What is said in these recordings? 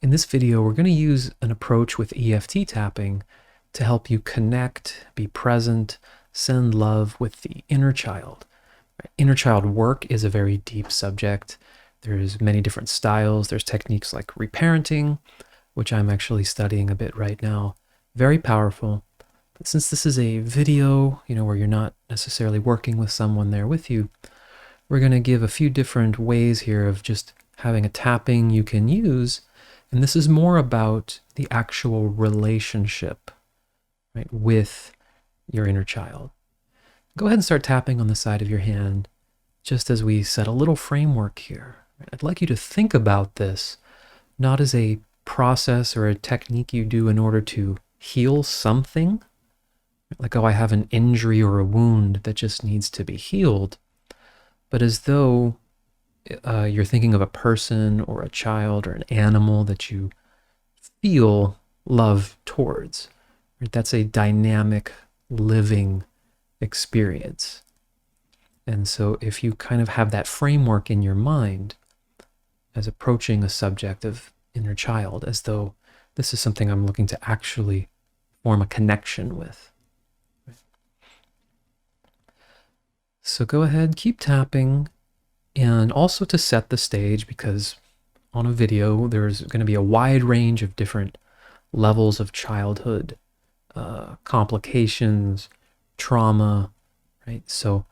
In this video, we're going to use an approach with EFT tapping to help you connect, be present, send love with the inner child. Inner child work is a very deep subject. There's many different styles. There's techniques like reparenting, which I'm actually studying a bit right now. Very powerful. But since this is a video, where you're not necessarily working with someone there with you, we're going to give a few different ways here of just having a tapping you can use. And this is more about the actual relationship, right, with your inner child. Go ahead and start tapping on the side of your hand, just as we set a little framework here. I'd like you to think about this not as a process or a technique you do in order to heal something, like, oh, I have an injury or a wound that just needs to be healed, but as though you're thinking of a person or a child or an animal that you feel love towards. Right? That's a dynamic, living experience. And so if you kind of have that framework in your mind as approaching a subject of inner child, as though this is something I'm looking to actually form a connection with. So go ahead, keep tapping. And also to set the stage, because on a video, there's going to be a wide range of different levels of childhood, complications, trauma, right? So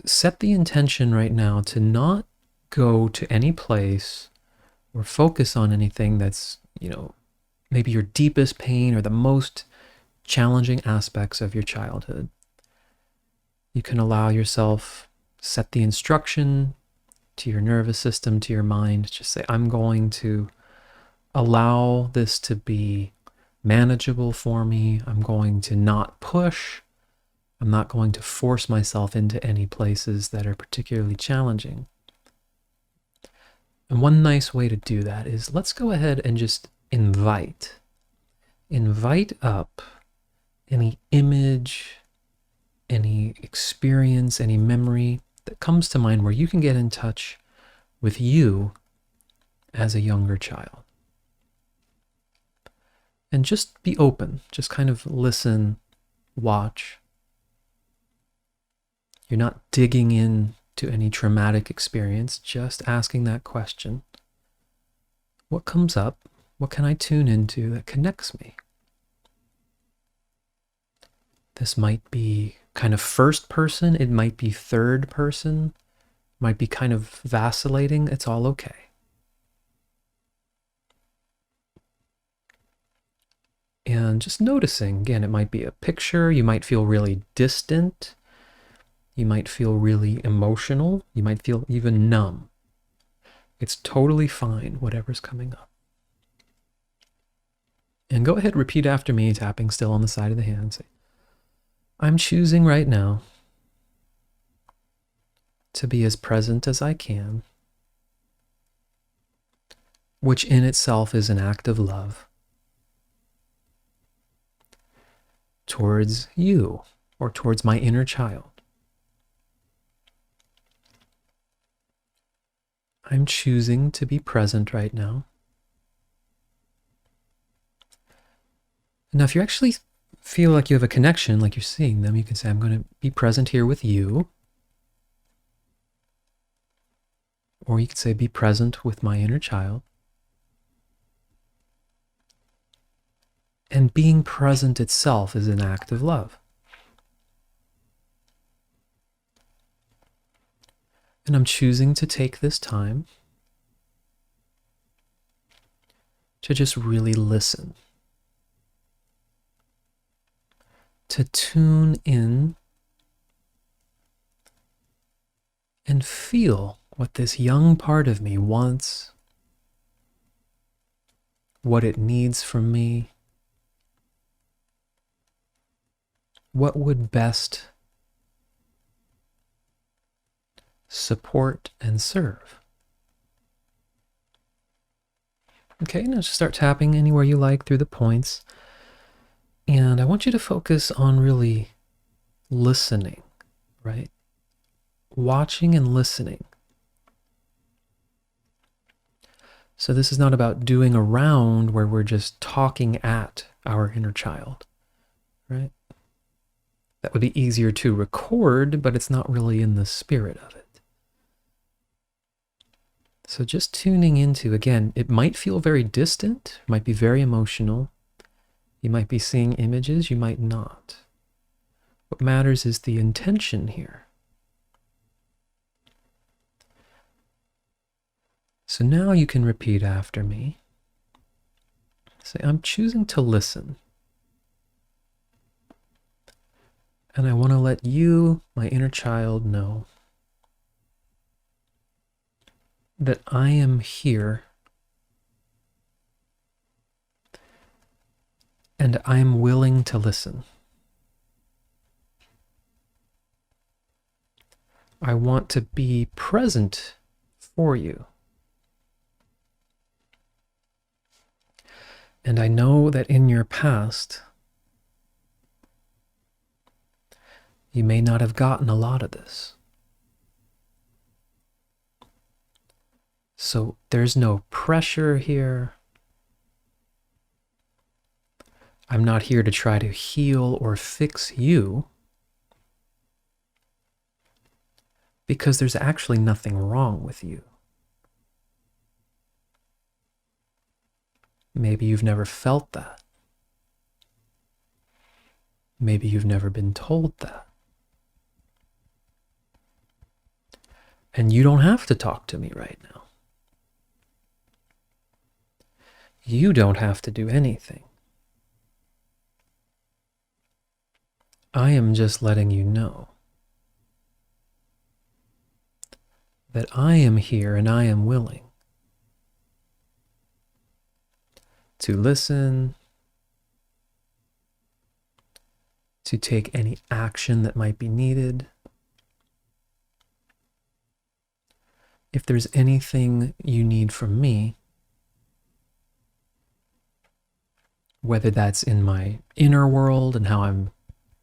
set the intention right now to not go to any place or focus on anything that's, maybe your deepest pain or the most challenging aspects of your childhood. You can allow yourself, set the instruction to your nervous system, to your mind. Just say, I'm going to allow this to be manageable for me. I'm going to not push. I'm not going to force myself into any places that are particularly challenging. And one nice way to do that is, let's go ahead and just invite up any image, any experience, any memory that comes to mind where you can get in touch with you as a younger child. And just be open, just kind of listen, watch. You're not digging into any traumatic experience, just asking that question. What comes up? What can I tune into that connects me? This might be kind of first person, it might be third person, might be kind of vacillating. It's all okay. And just noticing, again, it might be a picture, you might feel really distant, you might feel really emotional, you might feel even numb. It's totally fine, whatever's coming up. And go ahead, repeat after me, tapping still on the side of the hand. Say, I'm choosing right now to be as present as I can, which in itself is an act of love towards you or towards my inner child. I'm choosing to be present right now. Now, if you actually feel like you have a connection, like you're seeing them, you can say, I'm going to be present here with you. Or you could say, be present with my inner child. And being present itself is an act of love. And I'm choosing to take this time to just really listen. To tune in and feel what this young part of me wants, what it needs from me, what would best support and serve. Okay, now just start tapping anywhere you like through the points. And I want you to focus on really listening, right? Watching and listening. So this is not about doing around where we're just talking at our inner child, right? That would be easier to record, but it's not really in the spirit of it. So just tuning into, again, it might feel very distant, might be very emotional. You might be seeing images, you might not. What matters is the intention here. So now you can repeat after me. Say, I'm choosing to listen. And I want to let you, my inner child, know that I am here and I am willing to listen. I want to be present for you. And I know that in your past, you may not have gotten a lot of this. So there's no pressure here. I'm not here to try to heal or fix you, because there's actually nothing wrong with you. Maybe you've never felt that. Maybe you've never been told that. And you don't have to talk to me right now. You don't have to do anything. I am just letting you know that I am here and I am willing to listen, to take any action that might be needed. If there's anything you need from me, whether that's in my inner world and how I'm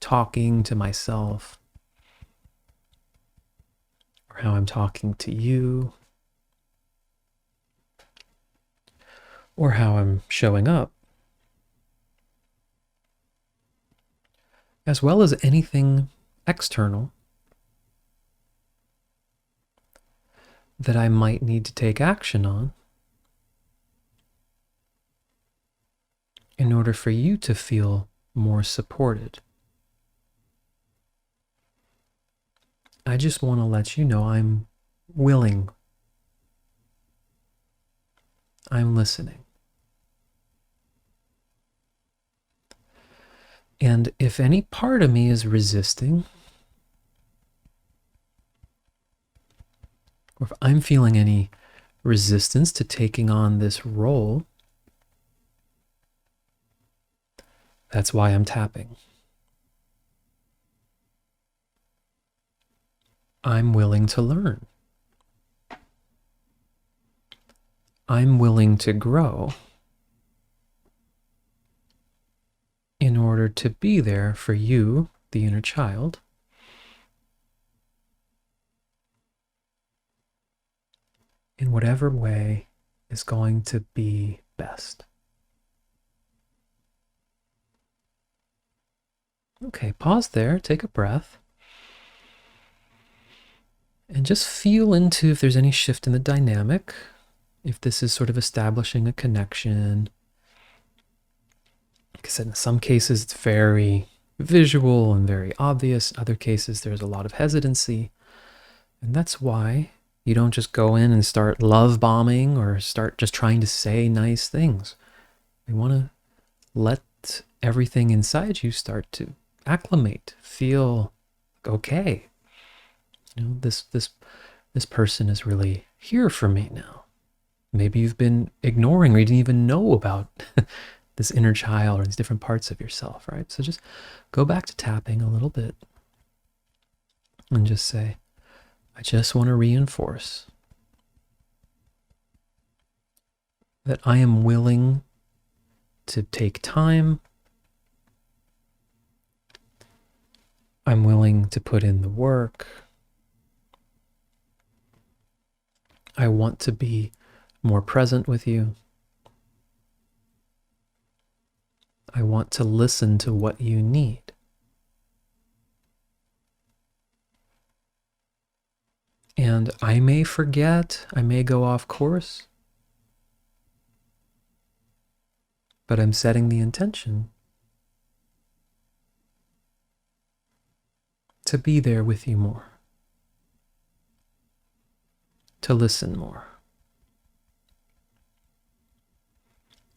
talking to myself, or how I'm talking to you, or how I'm showing up, as well as anything external that I might need to take action on in order for you to feel more supported. I just want to let you know I'm willing. I'm listening. And if any part of me is resisting, or if I'm feeling any resistance to taking on this role, that's why I'm tapping. I'm willing to learn. I'm willing to grow in order to be there for you, the inner child, in whatever way is going to be best. Okay, pause there, take a breath, and just feel into if there's any shift in the dynamic, if this is sort of establishing a connection. Like I said, in some cases it's very visual and very obvious. Other cases there's a lot of hesitancy. And that's why you don't just go in and start love bombing or start just trying to say nice things. We want to let everything inside you start to acclimate, feel okay. You know, this person is really here for me now. Maybe you've been ignoring or you didn't even know about this inner child or these different parts of yourself, right? So just go back to tapping a little bit and just say, I just want to reinforce that I am willing to take time. I'm willing to put in the work. I want to be more present with you. I want to listen to what you need. And I may forget, I may go off course, but I'm setting the intention to be there with you more, to listen more.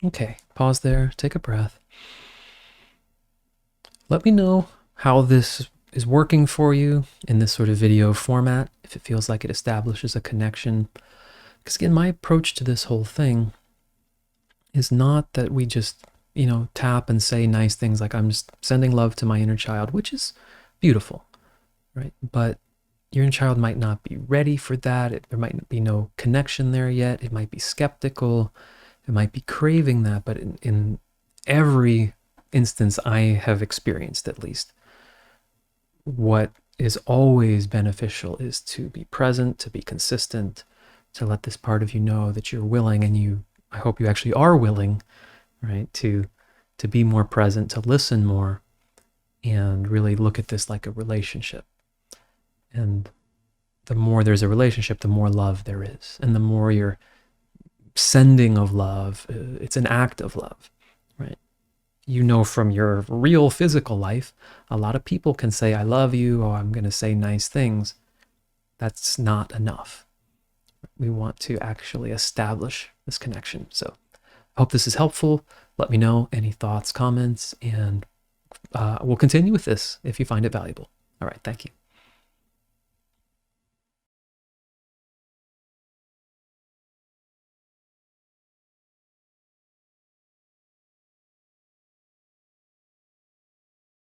Okay, pause there, take a breath. Let me know how this is working for you in this sort of video format, if it feels like it establishes a connection. Because again, my approach to this whole thing is not that we just, tap and say nice things like I'm just sending love to my inner child, which is beautiful, right? But your inner child might not be ready for that. There might be no connection there yet. It might be skeptical. It might be craving that. But in every instance I have experienced, at least, what is always beneficial is to be present, to be consistent, to let this part of you know that you're willing, and I hope you actually are willing, right, to be more present, to listen more, and really look at this like a relationship. And the more there's a relationship, the more love there is. And the more you're sending of love, it's an act of love, right? From your real physical life, a lot of people can say, I love you, or I'm going to say nice things. That's not enough. We want to actually establish this connection. So I hope this is helpful. Let me know any thoughts, comments, and we'll continue with this if you find it valuable. All right, thank you.